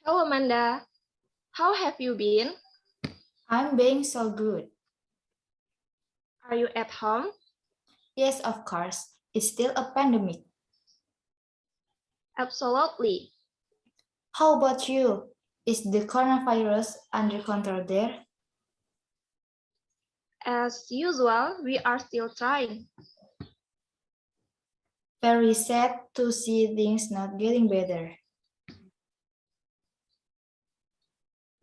Hello, Amanda. How have you been? I'm being so good. Are you at home? Yes, of course. It's still a pandemic. Absolutely. How about you? Is the coronavirus under control there? As usual, we are still trying. Very sad to see things not getting better.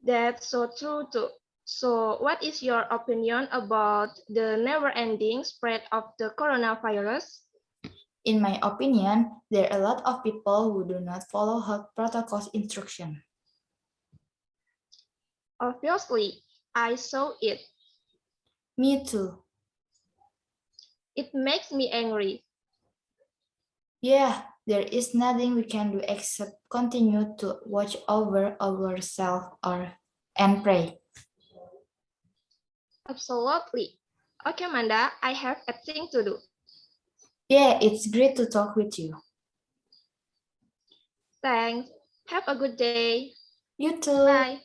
That's so true too. So, what is your opinion about the never-ending spread of the coronavirus? In my opinion, there are a lot of people who do not follow health protocols instruction. Obviously, I saw it. Me too. It makes me angry. Yeah, there is nothing we can do except continue to watch over ourselves and pray. Absolutely. Okay, Amanda, I have a thing to do. Yeah, it's great to talk with you. Thanks. Have a good day. You too. Bye.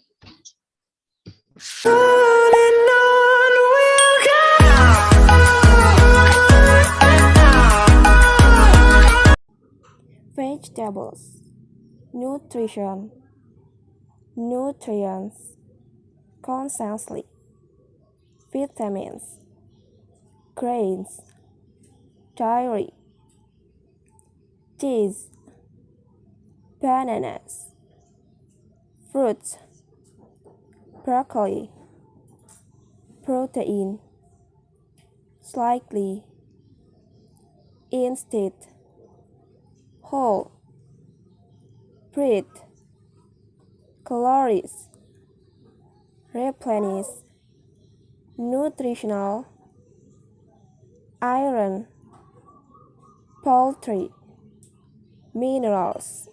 Vegetables, nutrition, nutrients, constantly, vitamins, grains, dairy, cheese, bananas, fruits, broccoli, protein, slightly, instead, whole, bread, calories, replenish, nutritional, iron, poultry, minerals.